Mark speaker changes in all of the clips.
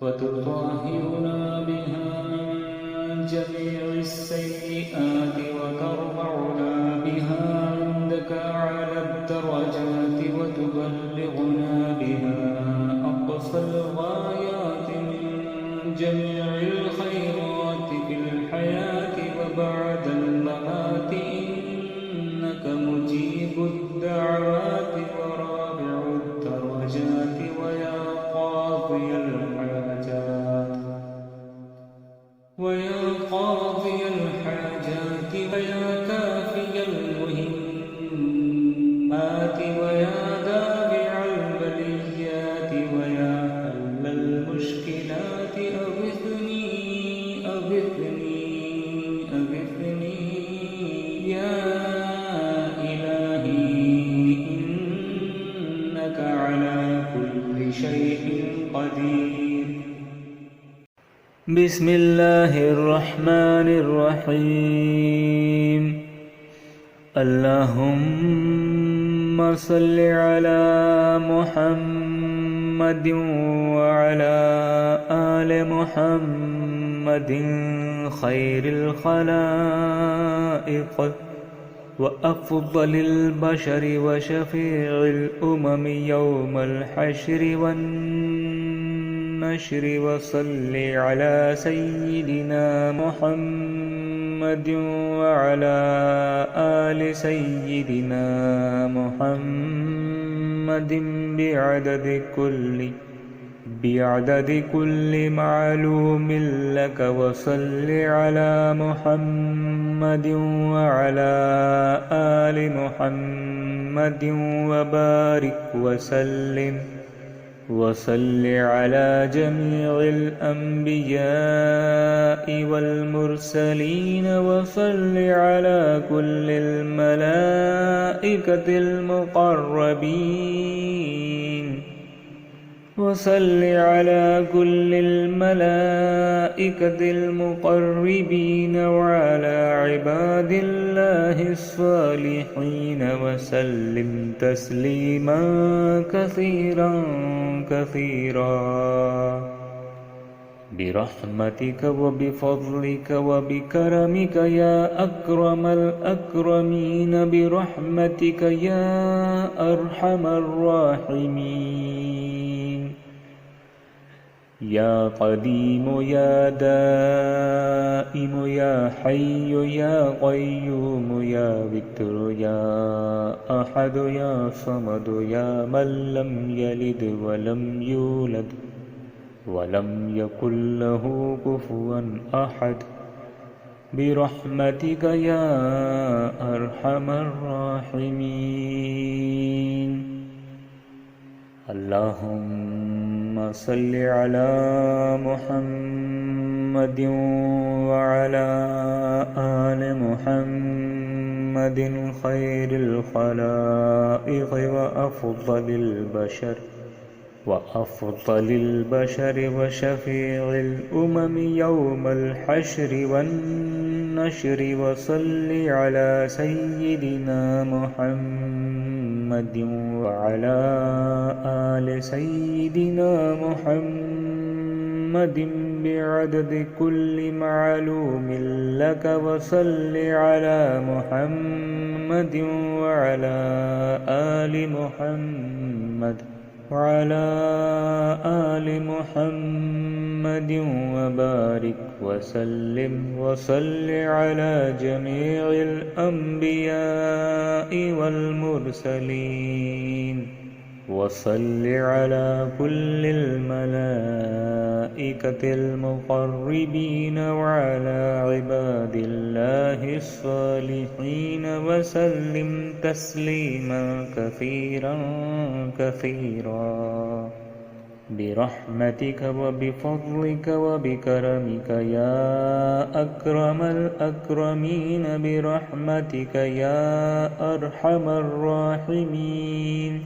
Speaker 1: وتطهرنا بها من جميع السيئات وترفعنا بها عندك أعلى الدرجات وتبلغنا بها أقصى الغايات من جميع الخيرات في الحياة وبعد الممات إنك مجيب الدعوات ورافع الدرجات ويا قاضي الحاجات ويا كافي المهمات ويا دافع البليات ويا حل المشكلات أغثني يا إلهي إنك على كل شيء قدير. بسم الله الرحمن الرحيم. اللهم صل على محمد وعلى آل محمد خير الخلائق وأفضل البشر وشفيع الأمم يوم الحشر والنشر وصل على سيدنا محمد وعلى آل سيدنا محمد بعدد كل معلوم لك وصل على محمد وعلى آل محمد وبارك وصل على جميع الأنبياء والمرسلين وصل على كل الملائكة المقربين وصل على كل الملائكة المقربين وعلى عباد الله الصالحين وسلم تسليما كثيرا برحمتك وبفضلك وبكرمك يا أكرم الأكرمين برحمتك يا أرحم الراحمين. يا قديم يا دائم يا حي يا قيوم يا وتر يا أحد يا صمد يا من لم يلد ولم يولد ولم يكن له كفوا أحد برحمتك يا أرحم الراحمين. اللهم صل على محمد وعلى آل محمد خير الخلائق وأفضل البشر وشفيع الأمم يوم الحشر والنشر وصل على سيدنا محمد وعلى آل سيدنا محمد بعدد كل معلوم لك وصل على محمد وعلى آل محمد وبارك وصل على جميع الأنبياء والمرسلين وصل على كل الملائكة المقربين وعلى عباد الله الصالحين وسلم تسليما كثيرا برحمتك وبفضلك وبكرمك يا أكرم الأكرمين برحمتك يا أرحم الراحمين.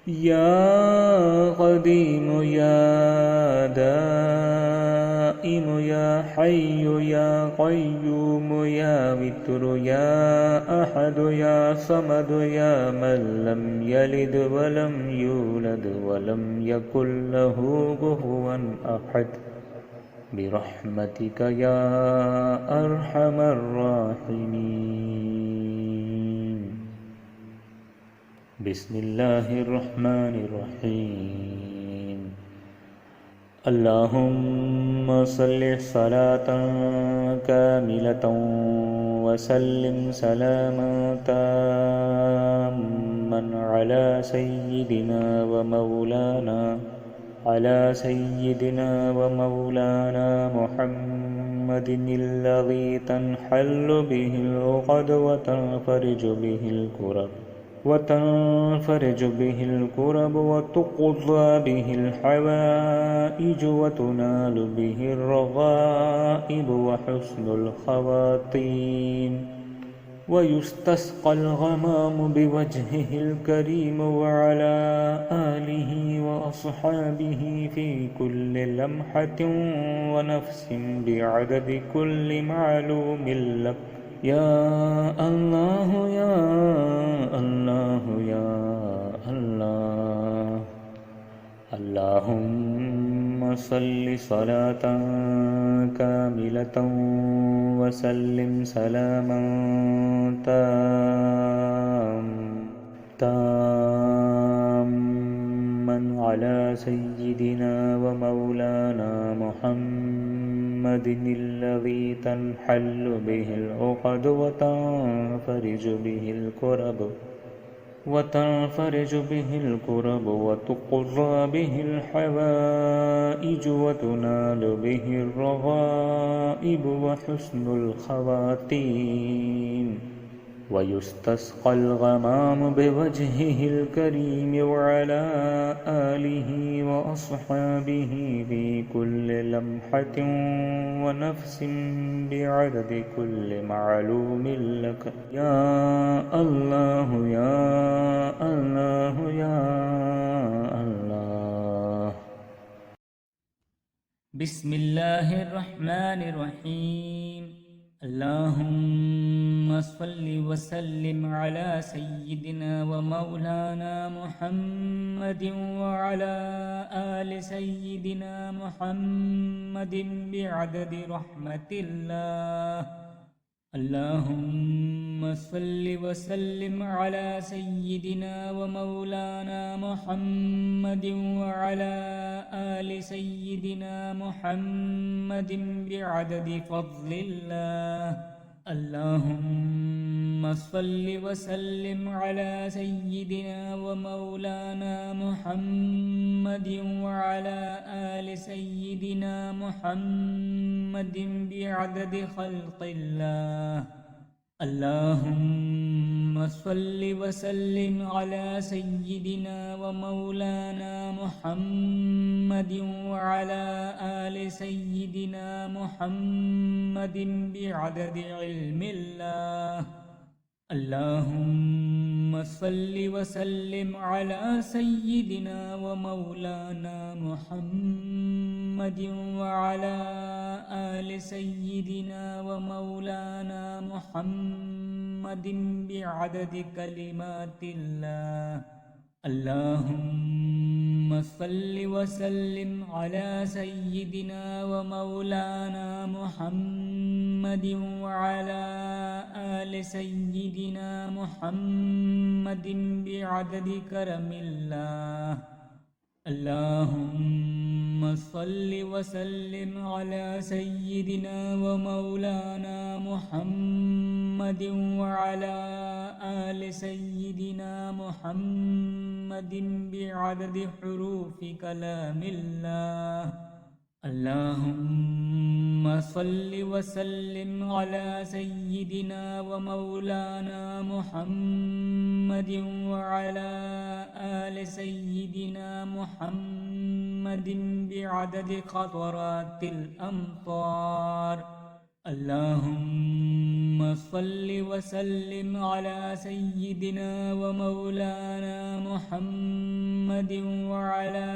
Speaker 1: يا قديم يا دائم دائم يا حي يا قيوم يا وتر يا أحد يا صمد يا من لم يلد ولم يولد ولم يكن له كفوا أحد برحمتك يا أرحم الراحمين. بسم الله الرحمن الرحيم. اللهم صل صلاة كاملة وسلم سلاما تاما على سيدنا ومولانا محمد الذي تنحل به العقد وتنفرج به الكرب وتقضى به الحوائج وتنال به الرغائب وحسن الخواتيم، ويستسقى الغمام بوجهه الكريم وعلى آله وأصحابه في كل لمحة ونفس بعدد كل معلوم لك يا الله يا الله يا الله. اللهم صل صلاة كاملة وسلم سلاما تاما على سيدنا ومولانا محمد الذي تنحل به العقد وتنفرج به الكرب وتقضى به الحوائج وتنال به الرغائب وحسن الخواتيم، ويستسقى الغمام بوجهه الكريم وعلى آله وأصحابه في كل لمحة ونفس بعدد كل معلوم لك يا الله يا الله يا الله.
Speaker 2: بسم الله الرحمن الرحيم. اللهم صل وسلم على سيدنا ومولانا محمد وعلى آل سيدنا محمد بعدد رحمة الله. اللهم صل وسلم على سيدنا ومولانا محمد وعلى آل سيدنا محمد بعدد فضل الله. اللهم صل وسلم على سيدنا ومولانا محمد وعلى آل سيدنا محمد بعدد خلق الله. اللهم صل وسلم على سيدنا ومولانا محمد وعلى آل سيدنا محمد بعدد علم الله. اللهم صل وسلم على سيدنا ومولانا محمد وعلى آل سيدنا ومولانا محمد بعدد كلمات الله. اللهم صل وسلم على سيدنا ومولانا محمد وعلى آل سيدنا محمد بعدد كرم الله. اللهم صل وسلم على سيدنا ومولانا محمد وعلى آل سيدنا محمد بعدد حروف كلام الله. اللهم صل وسلم على سيدنا ومولانا محمد وعلى آل سيدنا محمد بعدد قطرات الأمطار. اللهم صل وسلم على سيدنا ومولانا محمد وعلى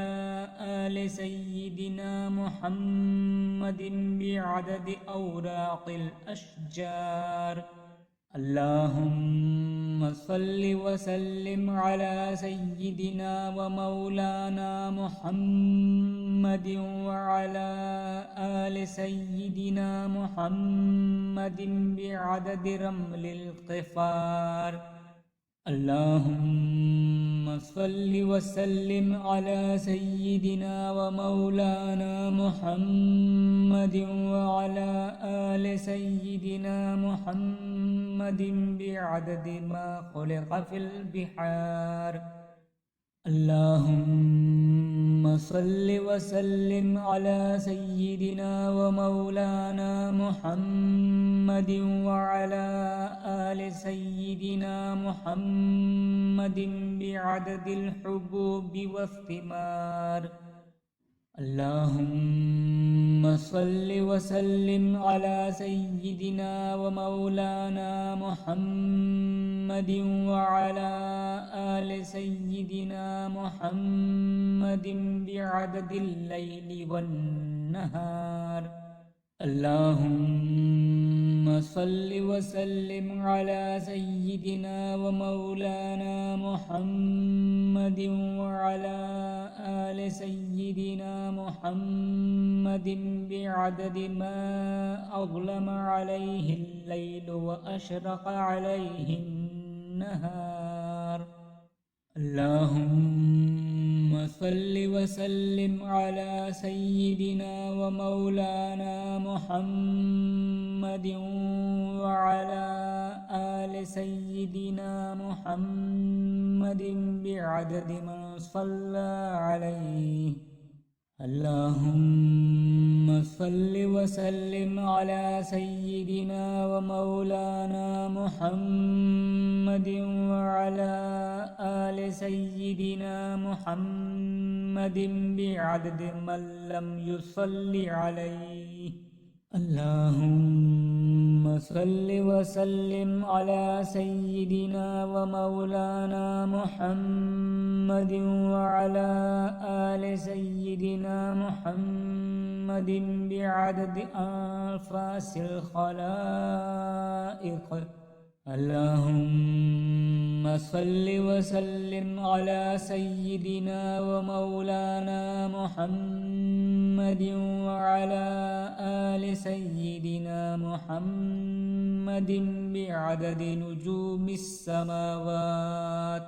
Speaker 2: آل سيدنا محمد بعدد أوراق الأشجار. اللهم صل وسلم على سيدنا ومولانا محمد وعلى آل سيدنا محمد بعدد رمل القفار. اللهم صل وسلم على سيدنا ومولانا محمد وعلى آل سيدنا محمد بعدد ما خلق في البحار. اللهم صل وسلم على سيدنا ومولانا محمد وعلى آل سيدنا محمد بعدد الحبوب والثمار. اللهم صل وسلم على سيدنا ومولانا محمد وعلى آل سيدنا محمد بعدد الليل والنهار. اللهم صل وسلم على سيدنا ومولانا محمد وعلى آل سيدنا محمد بعدد ما أظلم عليه الليل وأشرق عليه النهار. اللهم صل وسلم على سيدنا ومولانا محمد وعلى آل سيدنا محمد بعدد من صلى عليه. اللهم صل وسلم على سيدنا ومولانا محمد وعلى آل سيدنا محمد بعدد من لم يصل عليه. اللهم صل وسلم على سيدنا ومولانا محمد وعلى آل سيدنا محمد بعدد أنفاس الخلائق. اللهم صل وسلم على سيدنا ومولانا محمد وعلى آل سيدنا محمد بعدد نجوم السماوات.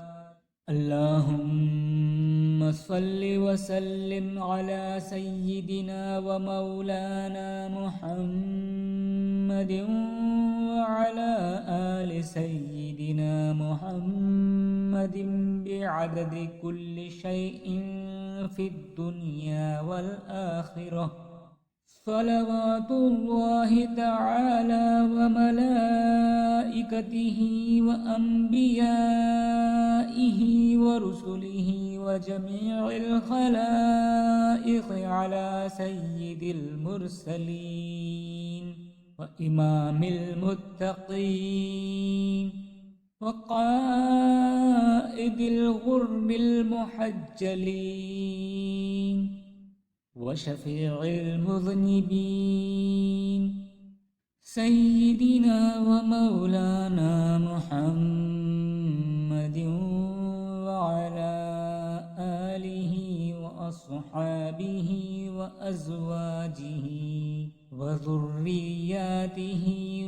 Speaker 2: اللهم صل وسلم على سيدنا ومولانا محمد وعلى آل سيدنا محمد بعدد كل شيء في الدنيا والآخرة. صلوات الله تعالى وملائكته وأنبيائه ورسله وجميع الخلائق على سيد المرسلين وإمام المتقين وقائد الغر المحجلين وشفيع المذنبين سيدنا ومولانا محمد وعلى آله وأصحابه وأزواجه وذرياته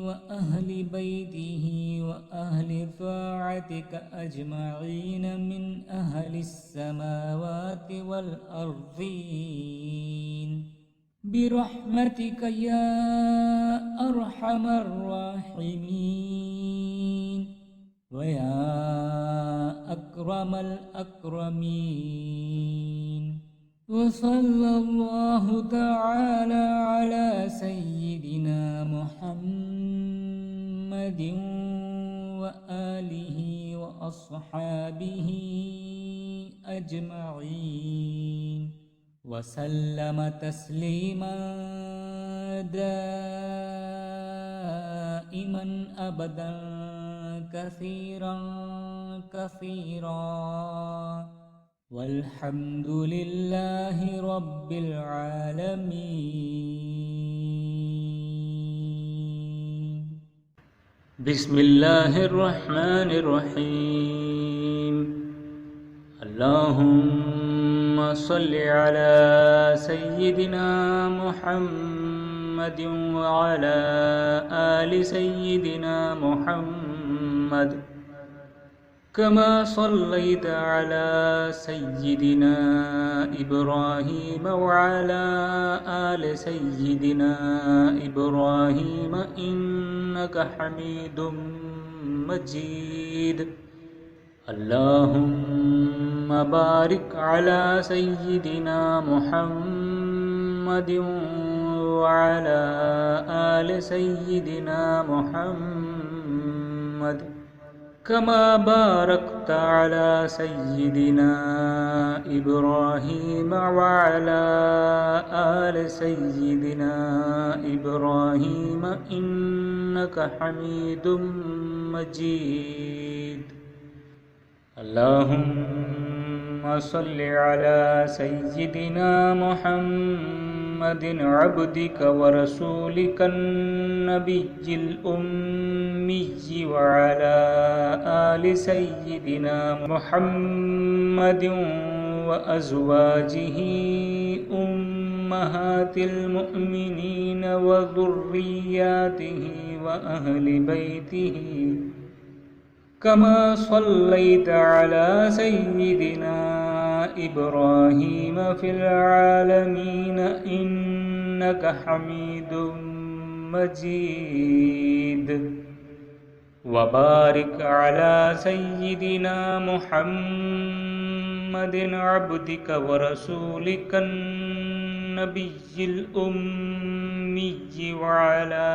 Speaker 2: وأهل بيته وأهل طاعتك أجمعين من أهل السماوات والأرضين برحمتك يا أرحم الراحمين ويا أكرم الأكرمين. وصلى الله تعالى على سيدنا محمد وآله وأصحابه أجمعين وسلم تسليما دائما دائما أبدا كثيرا كثيرا والحمد لله رب العالمين.
Speaker 1: بسم الله الرحمن الرحيم. اللهم صل على سيدنا محمد وعلى آل سيدنا محمد كما صليت على سيدنا إبراهيم وعلى آل سيدنا إبراهيم إنك حميد مجيد. اللهم بارك على سيدنا محمد وعلى آل سيدنا محمد كما باركت على سيدنا إبراهيم وعلى آل سيدنا إبراهيم إنك حميد مجيد. اللهم صل على سيدنا محمد عبدك ورسولك النبي الأمي وعلى آل سيدنا محمد وأزواجه أمهات المؤمنين وذرياته وأهل بيته كما صليت على سيدنا إبراهيم في العالمين إنك حميد مجيد. وبارك على سيدنا محمد عبدك ورسولك النبي الأمي وعلى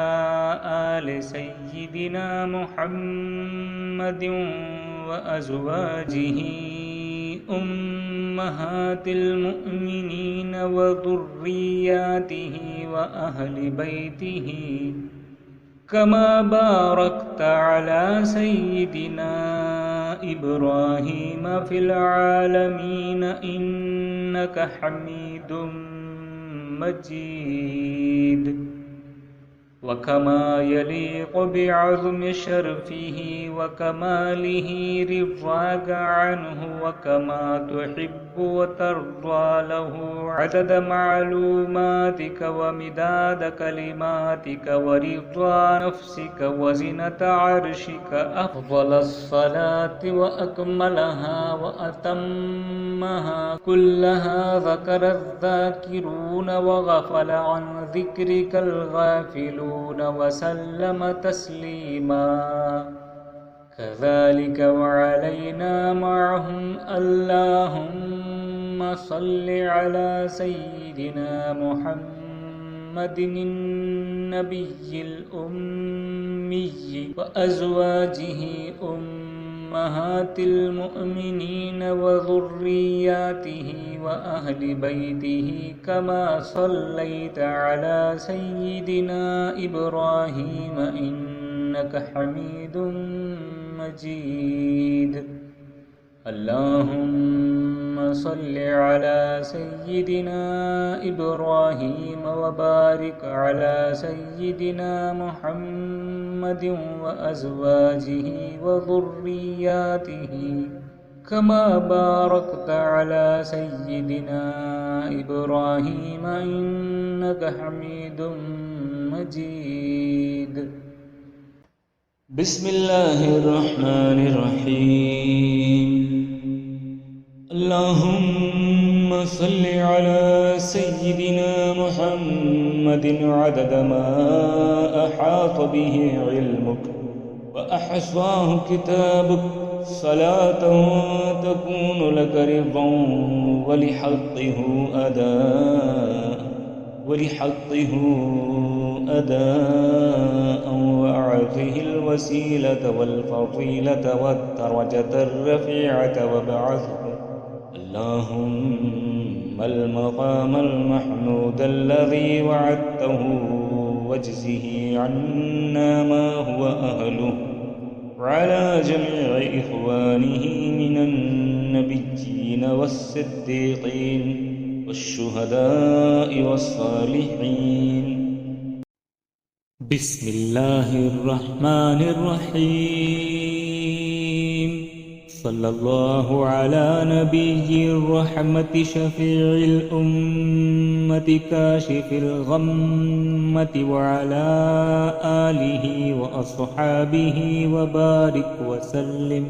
Speaker 1: آل سيدنا محمد وأزواجه أمهات المؤمنين وذرياته وأهل بيته كما باركت على سيدنا إبراهيم في العالمين إنك حميد مجيد. وكما يليق بعظم شرفه وكماله رضاك عنه وكما تحب وترضى له عدد معلوماتك ومداد كلماتك ورضا نفسك وزنة عرشك أفضل الصلاة وأكملها وأتمها كلها ذكر الذاكرون وغفل عن ذكرك الغافلون وسلم تسليما. كذلك وعلينا معهم. اللهم صل على سيدنا محمد النبي الأمي وأزواجه أمهات المؤمنين وذرياته وأهل بيته كما صليت على سيدنا إبراهيم إنك حميد مجيد. اللهم صل على سيدنا إبراهيم وبارك على سيدنا محمد وأزواجه وذرياته كما باركت على سيدنا إبراهيم إنك حميد مجيد. بسم الله الرحمن الرحيم. اللهم صل على سيدنا محمد عدد ما أحاط به علمك وأحصاه كتابك صلاة تكون لك رضا ولحقه أداء وأعطه الوسيلة والفضيلة والدرجة الرفيعة وابعثه اللهم المقام المحمود الذي وعدته واجزه عنا ما هو أهله، وعلى جميع إخوانه من النبيين والصديقين والشهداء والصالحين.
Speaker 2: بسم الله الرحمن الرحيم. صلى الله على نبي الرحمة شفيع الأمة كاشف الغمة وعلى آله وأصحابه وبارك وسلم.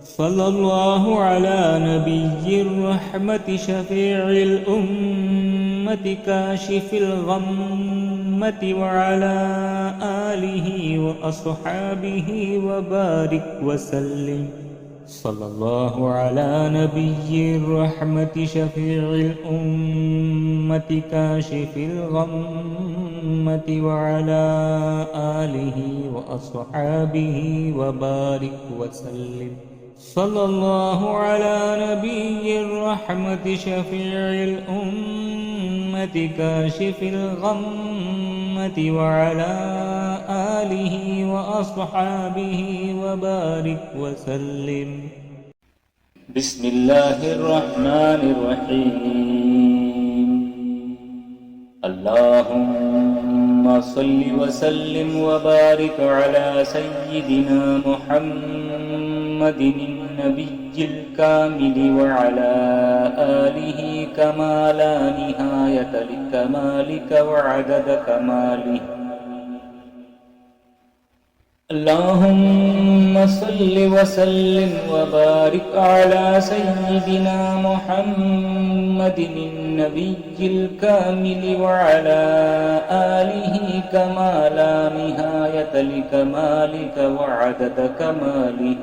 Speaker 2: صلى الله على نبي الرحمة شفيع الأمة كاشف الغمة وعلى آله وأصحابه وبارك وسلم. صلى الله على نبي الرحمة شفيع الأمة كاشف الغمة وعلى آله وأصحابه وبارك وسلم. صلى الله على نبي الرحمة شفيع الأمة كاشف الغمة وعلى آله وأصحابه وبارك وسلم.
Speaker 1: بسم الله الرحمن الرحيم. اللهم صل وسلم وبارك على سيدنا محمد النبي الكامل وعلى آله كما لا نهاية لكمالك وعدد كماله. اللهم صل وسلم وبارك على سيدنا محمد النبي الكامل وعلى آله كما لا نهاية لكمالك وعدد كماله.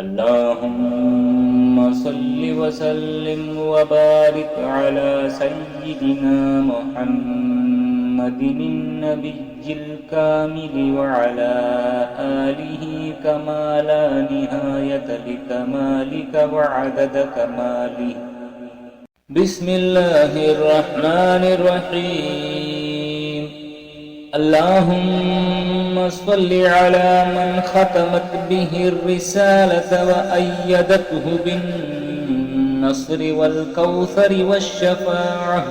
Speaker 1: اللهم صل وسلم وبارك على سيدنا محمد النبي الكامل وعلى آله كما لا نهاية لكمالك وعدد كماله. بسم الله الرحمن الرحيم. اللهم صل على من ختمت به الرسالة وأيدته بالنصر والكوثر والشفاعة.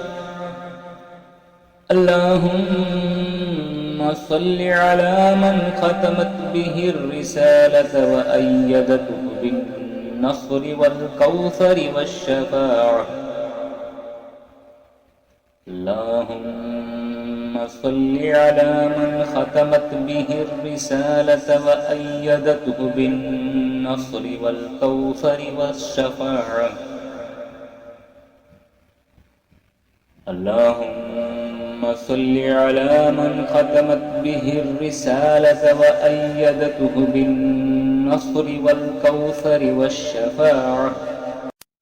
Speaker 1: اللهم صل على من ختمت به الرسالة وأيدته بالنصر والكوثر والشفاعة. اللهم صل على من ختمت به الرسالة وأيدته بالنصر والكوثر والشفاعة. اللهم صل على من ختمت به الرسالة وأيدته بالنصر والكوثر والشفاعة.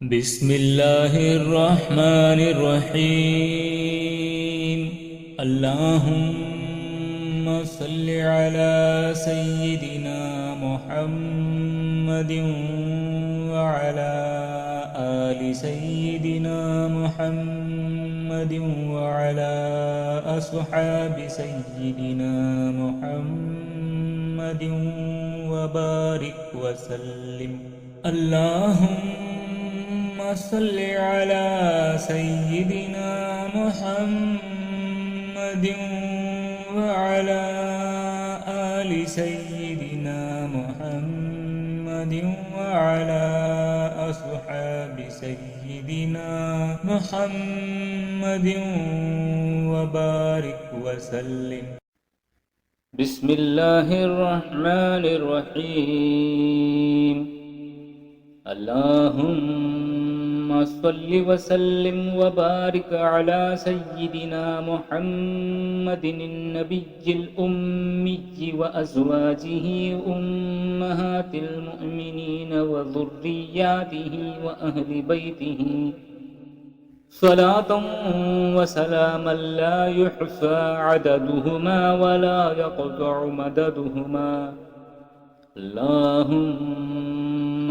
Speaker 2: بسم الله الرحمن الرحيم. اللهم صل على سيدنا محمد وعلى آل سيدنا محمد وعلى أصحاب سيدنا محمد وبارك وسلم. اللهم صل على سيدنا محمد وعلى آل سيدنا محمد وعلى أصحاب سيدنا محمد وبارك وسلم.
Speaker 1: بسم الله الرحمن الرحيم. اللهم صل وسلم وبارك على سيدنا محمد النبي الأمي وأزواجه أمهات المؤمنين وذرياته وأهل بيته صلاة وسلاما لا يحصى عددهما ولا يقطع مددهما. اللهم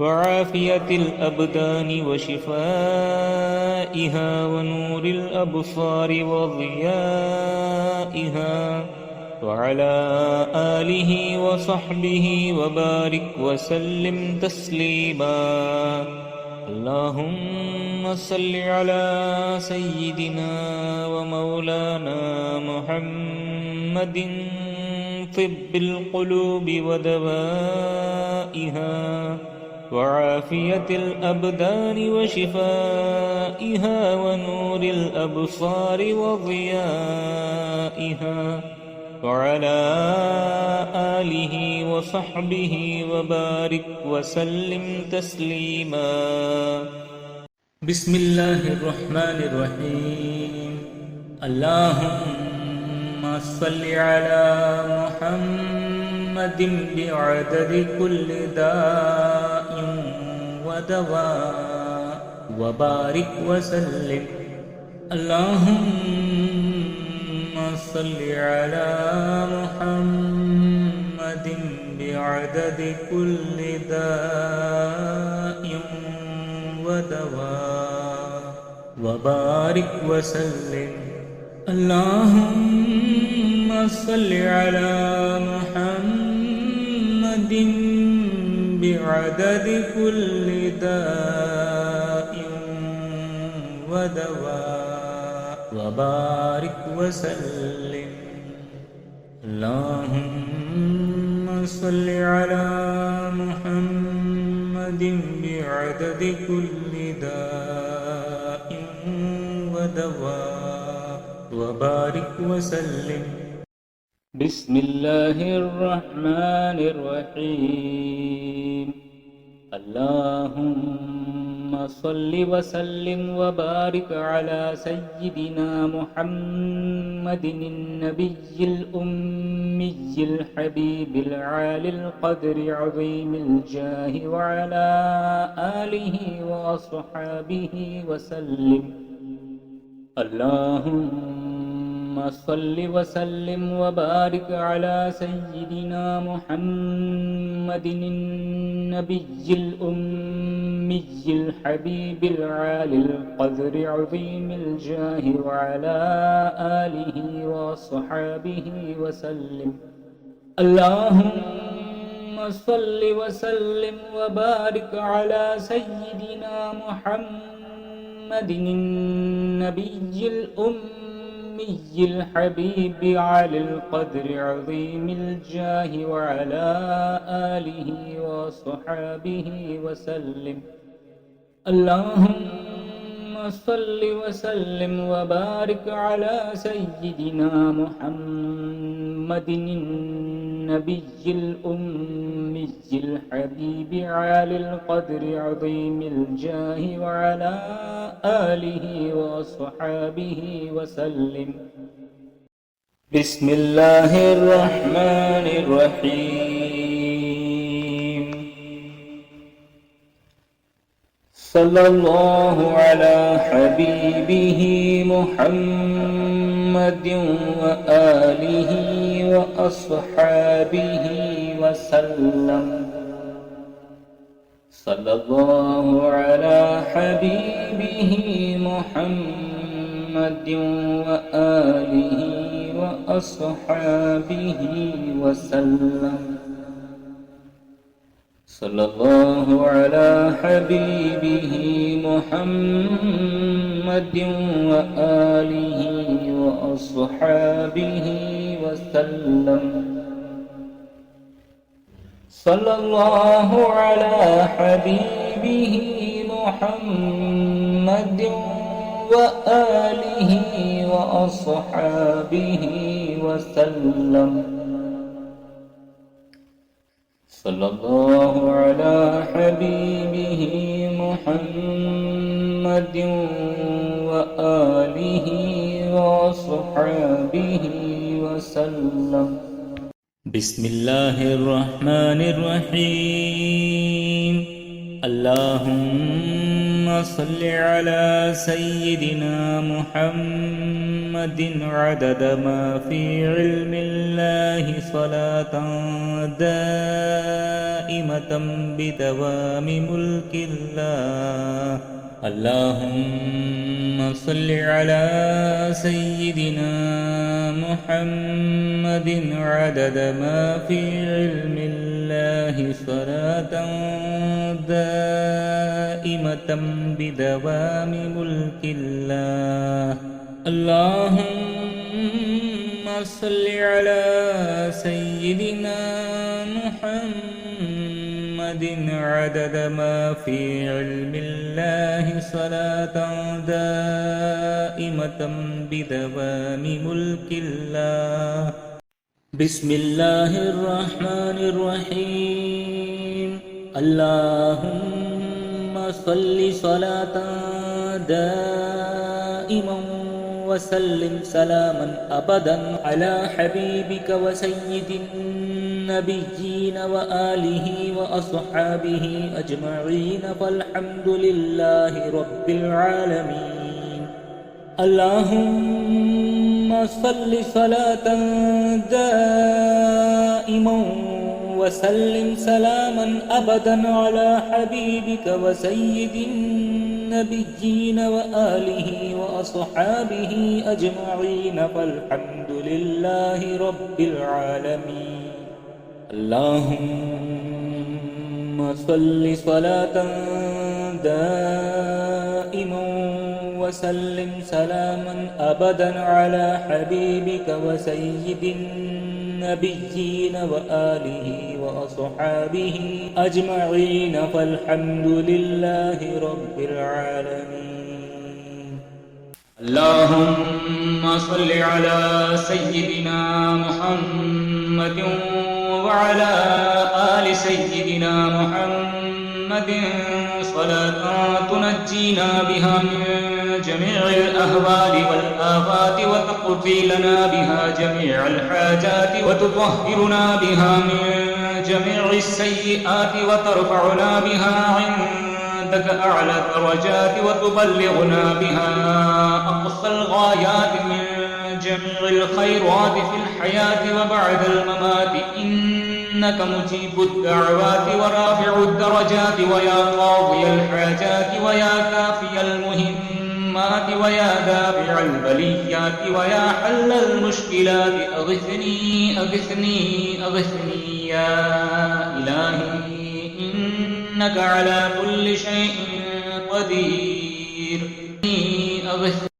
Speaker 2: وعافية الأبدان وشفائها ونور الأبصار وضيائها وعلى آله وصحبه وبارك وسلم تسليما. اللهم صل على سيدنا ومولانا محمد طب القلوب ودوائها وعافية الأبدان وشفائها ونور الأبصار وضيائها وعلى آله وصحبه وبارك وسلم تسليما.
Speaker 1: بسم الله الرحمن الرحيم. اللهم صل على محمد بعدد كل داء ودواء وبارك وسلم. اللهم صل على محمد بعدد كل داء ودواء وبارك وسلم. اللهم صل على محمد بعدد كل داء ودواء وبارك وسلم. اللهم صل على محمد بعدد كل داء ودواء وبارك وسلم. بسم الله الرحمن الرحيم. اللهم صل وسلم وبارك على سيدنا محمد النبي الأمي الحبيب العالي القدر عظيم الجاه وعلى آله وأصحابه وسلم. اللهم صل وسلم وبارك على سيدنا محمد النبي الأمي الحبيب العالي القدر عظيم الجاه وعلى آله وصحابه وسلم. اللهم صل وسلم وبارك على سيدنا محمد النبي الأمي الحبيب على القدر عظيم الجاه وعلى آله وصحابه وسلم. اللهم صل وسلم وبارك على سيدنا محمد النبي الأمي الحبيب عالي القدر عظيم الجاه وعلى آله وصحابه وسلم. بسم الله الرحمن الرحيم. صلى الله على حبيبه محمد وآله وأصحابه وسلم. صلى الله على حبيبه محمد وآله وأصحابه وسلم. صلى الله على حبيبه محمد وآله وأصحابه وسلم. صلى الله على حبيبه محمد وآله وأصحابه وسلم. صلى الله على حبيبه محمد وآله وصحبه وسلم. بسم الله الرحمن الرحيم. اللهم
Speaker 2: صل على سيدنا محمد عدد ما في علم الله صلاة دائمة بدوام ملك الله. اللهم صل على سيدنا محمد عدد ما في علم الله صلاة دائمة بدوام ملك الله. اللهم صل على سيدنا محمد عدد ما في علم الله صلاة دائمة بدوام ملك الله. بسم الله الرحمن الرحيم. اللهم صل صلاة دائما وسلم سلاما أبدا على حبيبك وسيد النبيين وآله وأصحابه أجمعين، فالحمد لله رب العالمين. اللهم صل صلاة دائما وسلم سلاما أبدا على حبيبك وسيد النبيين وآله وأصحابه أجمعين، فالحمد لله رب العالمين. اللهم صل صلاة دائما وسلم سلاما أبدا على حبيبك وسيد النبيين وآله وأصحابه أجمعين، فالحمد لله رب العالمين. اللهم صل على سيدنا محمد وعلى آل سيدنا محمد صلاة تنجينا بها من جميع الأهوال والآفات، وتقضي لنا بها جميع الحاجات، وتطهرنا بها من جميع السيئات، وترفعنا بها عندك أعلى الدرجات، وتبلغنا بها أقصى الغايات من جميع الخيرات في الحياة وبعد الممات، إنك مجيب الدعوات ورافع الدرجات، ويا قاضي الحاجات، ويا كافي المهمات، ويا دافع البليات، ويا حل المشكلات. أغثني أغثني أغثني يا إلهي، إنك على كل شيء قدير. أغثني